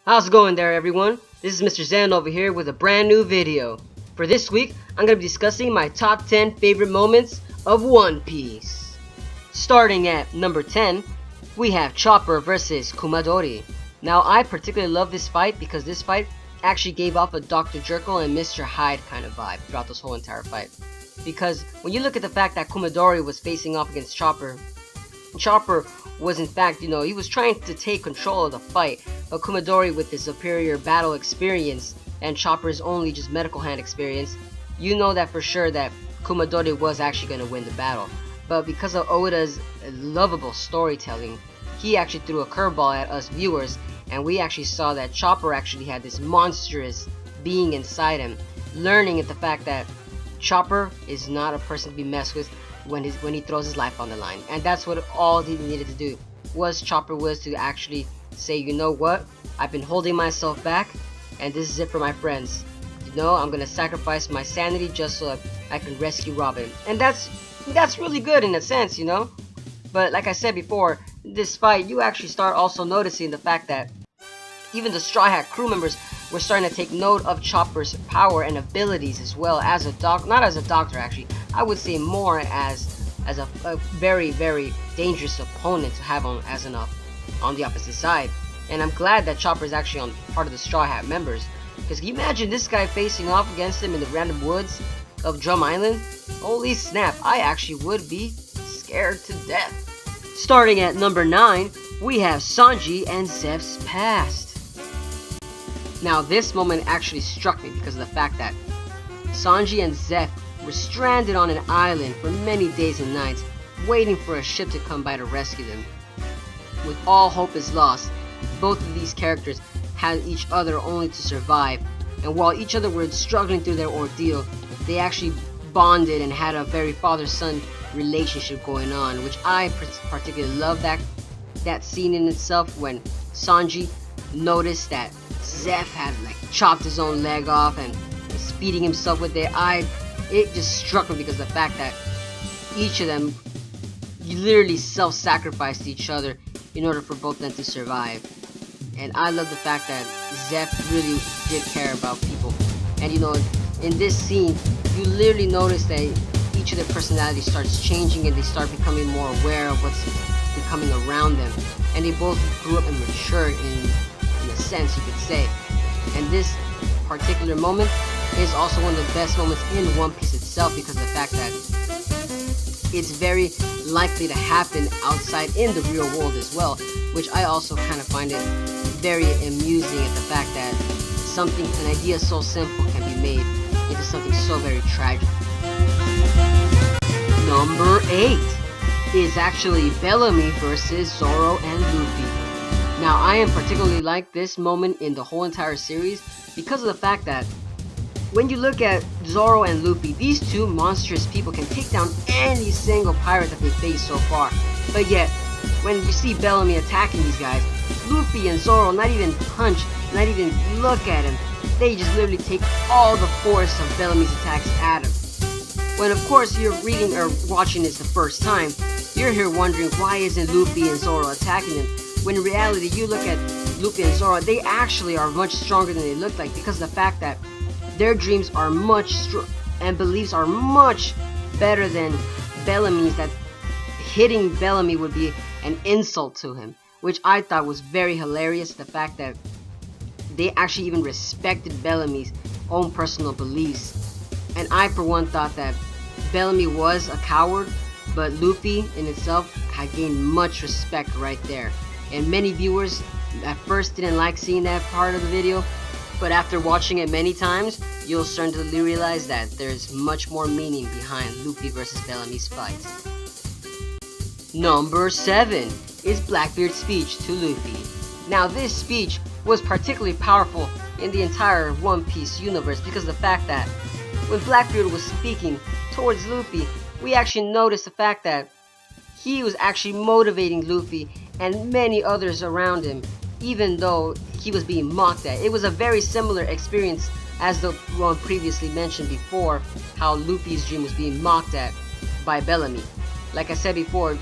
How's it going there, everyone? This is Mr. Zen over here with a brand new video. For this week, I'm going to be discussing my top 10 favorite moments of One Piece. Starting at number 10, we have Chopper versus Kumadori. Now, I particularly love this fight because this fight actually gave off a Dr. Jekyll and Mr. Hyde kind of vibe throughout this whole entire fight. Because when you look at the fact that Kumadori was facing off against Chopper, Chopper was in fact, he was trying to take control of the fight, but Kumadori, with his superior battle experience and Chopper's only just medical hand experience, you know that for sure that Kumadori was actually going to win the battle. But because of Oda's lovable storytelling, he actually threw a curveball at us viewers, and we actually saw that Chopper actually had this monstrous being inside him, learning at the fact that Chopper is not a person to be messed with when he throws his life on the line. And that's what all he needed to do, was Chopper was to actually say, you know what, I've been holding myself back, and this is it for my friends. I'm gonna sacrifice my sanity just so I can rescue Robin. And that's really good in a sense, But like I said before, this fight, you actually start also noticing the fact that even the Straw Hat crew members were starting to take note of Chopper's power and abilities as well as a not as a doctor actually. I would say more as a very, very dangerous opponent to have on the opposite side. And I'm glad that Chopper is actually on part of the Straw Hat members. Because can you imagine this guy facing off against him in the random woods of Drum Island? Holy snap, I actually would be scared to death. Starting at number 9, we have Sanji and Zeph's past. Now this moment actually struck me because of the fact that Sanji and Zeph were stranded on an island for many days and nights, waiting for a ship to come by to rescue them. With all hope is lost, both of these characters had each other only to survive, and while each other were struggling through their ordeal, they actually bonded and had a very father-son relationship going on, which I particularly love that scene in itself when Sanji noticed that Zeph had chopped his own leg off and was feeding himself with it. It just struck me because of the fact that each of them literally self-sacrificed each other in order for both of them to survive. And I love the fact that Zeph really did care about people. And in this scene, you literally notice that each of their personalities starts changing and they start becoming more aware of what's becoming around them. And they both grew up and matured in a sense, you could say. And this particular moment is also one of the best moments in One Piece itself because of the fact that it's very likely to happen outside in the real world as well, which I also kind of find it very amusing at the fact that an idea so simple can be made into something so very tragic. Number 8 is actually Bellamy versus Zoro and Luffy. Now, I am particularly like this moment in the whole entire series because of the fact that when you look at Zoro and Luffy, these two monstrous people can take down any single pirate that they face so far. But yet, when you see Bellamy attacking these guys, Luffy and Zoro not even punch, not even look at him. They just literally take all the force of Bellamy's attacks at him. When of course you're reading or watching this the first time, you're here wondering why isn't Luffy and Zoro attacking him? When in reality, you look at Luffy and Zoro, they actually are much stronger than they look like because of the fact that their dreams are and beliefs are much better than Bellamy's, that hitting Bellamy would be an insult to him, which I thought was very hilarious, the fact that they actually even respected Bellamy's own personal beliefs. And I for one thought that Bellamy was a coward, but Luffy in itself had gained much respect right there. And many viewers at first didn't like seeing that part of the video, but after watching it many times, you'll certainly realize that there's much more meaning behind Luffy versus Bellamy's fight. Number 7 is Blackbeard's speech to Luffy. Now this speech was particularly powerful in the entire One Piece universe because of the fact that when Blackbeard was speaking towards Luffy, we actually noticed the fact that he was actually motivating Luffy and many others around him, even though he was being mocked at. It was a very similar experience as the one previously mentioned before, how Luffy's dream was being mocked at by Bellamy. Like I said before,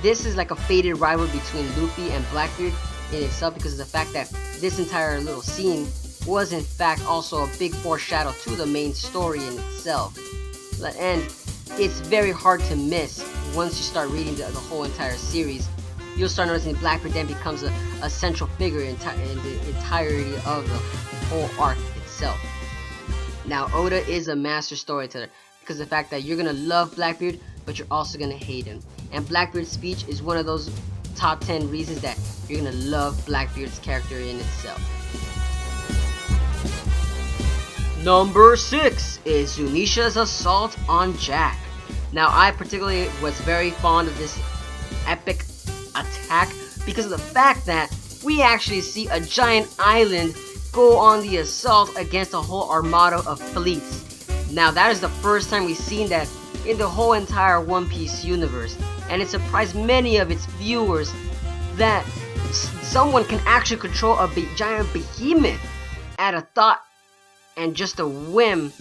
this is like a faded rivalry between Luffy and Blackbeard in itself, because of the fact that this entire little scene was in fact also a big foreshadow to the main story in itself. And it's very hard to miss once you start reading the whole entire series. You'll start noticing Blackbeard then becomes a central figure in the entirety of the whole arc itself. Now, Oda is a master storyteller because of the fact that you're going to love Blackbeard, but you're also going to hate him. And Blackbeard's speech is one of those top 10 reasons that you're going to love Blackbeard's character in itself. Number 6 is Zunisha's assault on Jack. Now, I particularly was very fond of this epic attack because of the fact that we actually see a giant island go on the assault against a whole armada of fleets. Now, that is the first time we've seen that in the whole entire One Piece universe, and it surprised many of its viewers that someone can actually control a giant behemoth at a thought and just a whim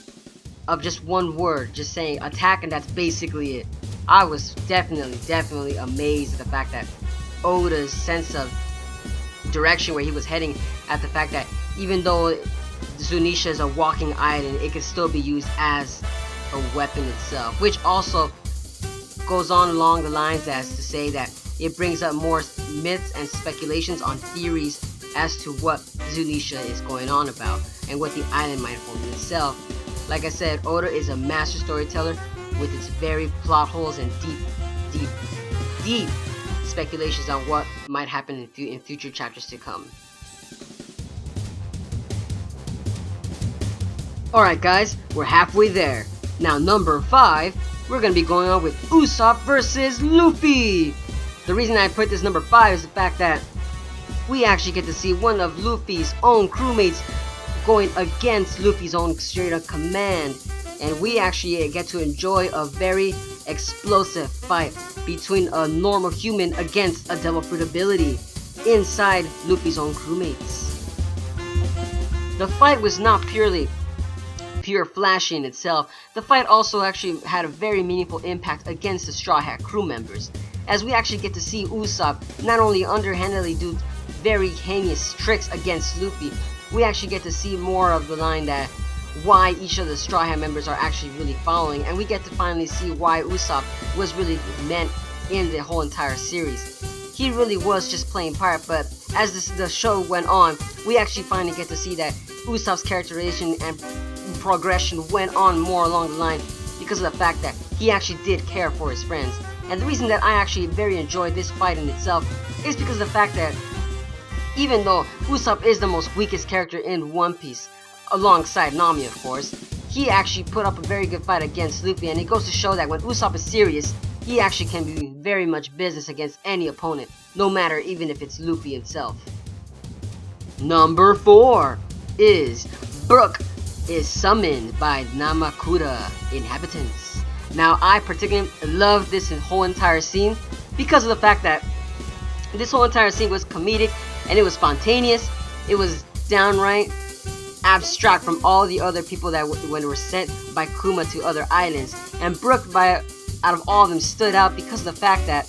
of just one word, just saying attack, and that's basically it. I was definitely amazed at the fact that Oda's sense of direction where he was heading, at the fact that even though Zunisha is a walking island, it can still be used as a weapon itself, which also goes on along the lines as to say that it brings up more myths and speculations on theories as to what Zunisha is going on about and what the island might hold in itself. Like I said, Oda is a master storyteller with its very plot holes and deep speculations on what might happen in future chapters to come. Alright guys, we're halfway there. Now number 5, we're going to be going on with Usopp versus Luffy. The reason I put this number 5 is the fact that we actually get to see one of Luffy's own crewmates going against Luffy's own straight up command, and we actually get to enjoy a very explosive fight between a normal human against a devil fruit ability inside Luffy's own crewmates. The fight was not pure flashy in itself. The fight also actually had a very meaningful impact against the Straw Hat crew members, as we actually get to see Usopp not only underhandedly do very heinous tricks against Luffy, we actually get to see more of the line that why each of the Straw Hat members are actually really following, and we get to finally see why Usopp was really meant in the whole entire series. He really was just playing part, but as the show went on, we actually finally get to see that Usopp's characterization and progression went on more along the line because of the fact that he actually did care for his friends. And the reason that I actually very enjoyed this fight in itself is because of the fact that even though Usopp is the most weakest character in One Piece, alongside Nami of course, he actually put up a very good fight against Luffy, and it goes to show that when Usopp is serious, he actually can be very much business against any opponent, no matter even if it's Luffy himself. Number 4 is Brook is summoned by Namakura inhabitants. Now, I particularly love this whole entire scene because of the fact that this whole entire scene was comedic and it was spontaneous. It was downright abstract from all the other people that when were sent by Kuma to other islands. And Brook, out of all of them, stood out because of the fact that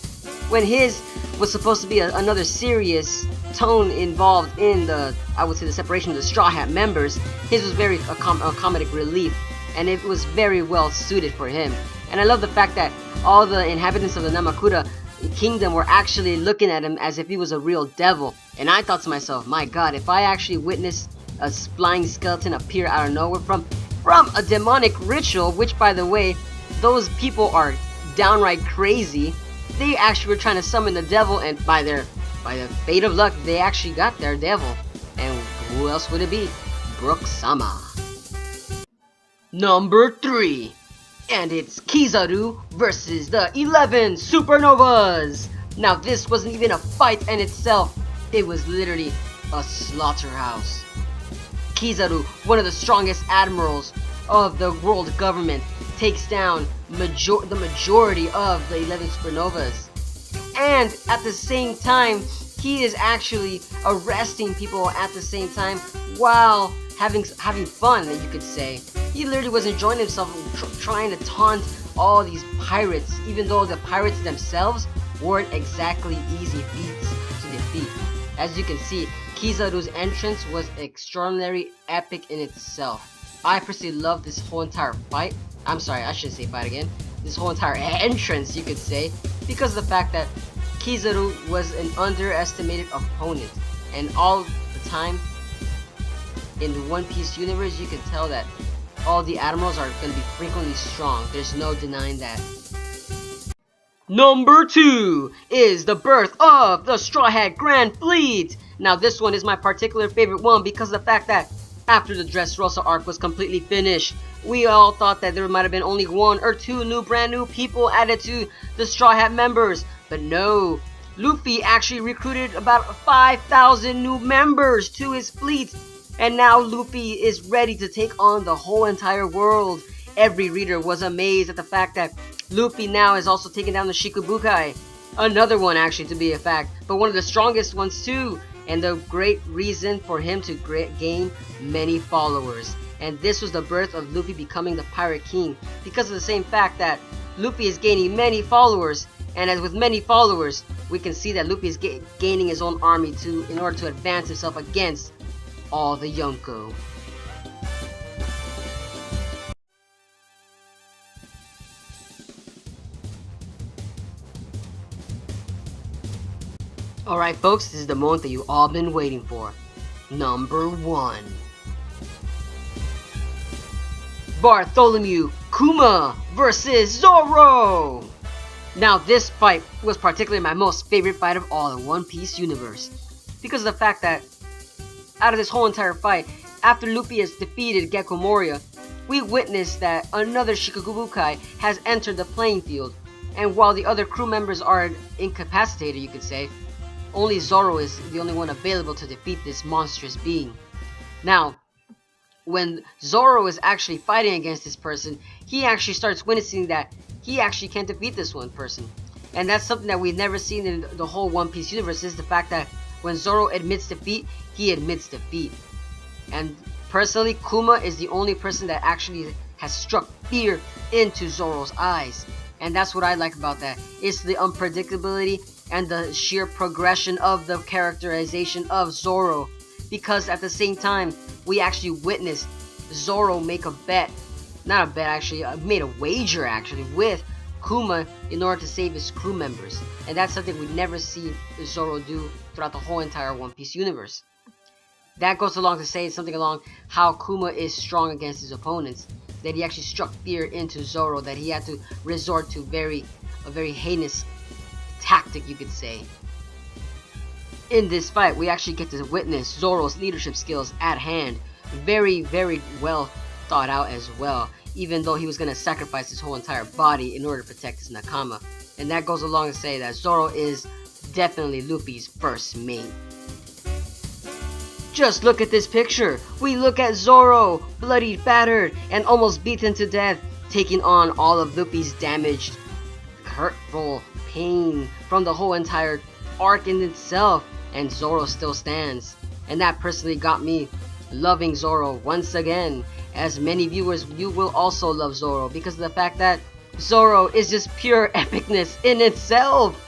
when his was supposed to be another serious tone involved in the, I would say, the separation of the Straw Hat members, his was very a comedic relief, and it was very well suited for him. And I love the fact that all the inhabitants of the Namakura kingdom were actually looking at him as if he was a real devil. And I thought to myself, my god, if I actually witnessed a flying skeleton appear out of nowhere from a demonic ritual, which by the way, those people are downright crazy. They actually were trying to summon the devil, and by the fate of luck, they actually got their devil. And who else would it be? Brook-sama. Number 3. And it's Kizaru versus the 11 Supernovas. Now this wasn't even a fight in itself. It was literally a slaughterhouse. Kizaru, one of the strongest admirals of the world government, takes down the majority of the 11 Supernovas. And at the same time, he is actually arresting people at the same time while having fun, you could say. He literally was enjoying himself trying to taunt all these pirates, even though the pirates themselves weren't exactly easy feats to defeat. As you can see, Kizaru's entrance was extraordinary epic in itself. I personally love this whole entire fight. I'm sorry, I shouldn't say fight again. This whole entire entrance, you could say, because of the fact that Kizaru was an underestimated opponent, and all the time in the One Piece universe, you can tell that all the admirals are going to be frequently strong. There's no denying that. Number 2 is the birth of the Straw Hat Grand Fleet. Now this one is my particular favorite one because of the fact that after the Dressrosa arc was completely finished, we all thought that there might have been only 1 or 2 brand new people added to the Straw Hat members. But no, Luffy actually recruited about 5,000 new members to his fleet. And now Luffy is ready to take on the whole entire world. Every reader was amazed at the fact that Luffy now is also taking down the Shikibukai. Another one actually, to be a fact, but one of the strongest ones too. And the great reason for him to gain many followers. And this was the birth of Luffy becoming the Pirate King, because of the same fact that Luffy is gaining many followers. And as with many followers, we can see that Luffy is gaining his own army in order to advance himself against all the Yonko. Alright folks, this is the moment that you all been waiting for. Number 1. Bartholomew Kuma versus Zoro! Now this fight was particularly my most favorite fight of all in One Piece universe. Because of the fact that out of this whole entire fight, after Luffy has defeated Gekko Moria, we witnessed that another Shikibukai has entered the playing field. And while the other crew members are incapacitated, you could say, only Zoro is the only one available to defeat this monstrous being. Now, when Zoro is actually fighting against this person, he actually starts witnessing that he actually can't defeat this one person. And that's something that we've never seen in the whole One Piece universe, is the fact that when Zoro admits defeat, he admits defeat. And personally, Kuma is the only person that actually has struck fear into Zoro's eyes. And that's what I like about that. It's the unpredictability and the sheer progression of the characterization of Zoro. Because at the same time, we actually witnessed Zoro make a bet. Not a bet actually, made a wager actually with Kuma in order to save his crew members. And that's something we never see Zoro do throughout the whole entire One Piece universe. That goes along to say something along how Kuma is strong against his opponents. That he actually struck fear into Zoro, that he had to resort to a very heinous tactic, you could say. In this fight, we actually get to witness Zoro's leadership skills at hand. Very, very well thought out as well, even though he was going to sacrifice his whole entire body in order to protect his Nakama. And that goes along to say that Zoro is definitely Luffy's first mate. Just look at this picture. We look at Zoro, bloodied, battered, and almost beaten to death, taking on all of Luffy's damaged, hurtful pain from the whole entire arc in itself, and Zoro still stands. And that personally got me loving Zoro once again. As many viewers, you will also love Zoro because of the fact that Zoro is just pure epicness in itself.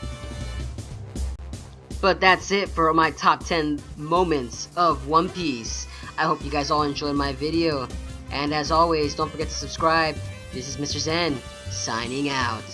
But that's it for my top 10 moments of One Piece. I hope you guys all enjoyed my video. And as always, don't forget to subscribe. This is Mr. Zen, signing out.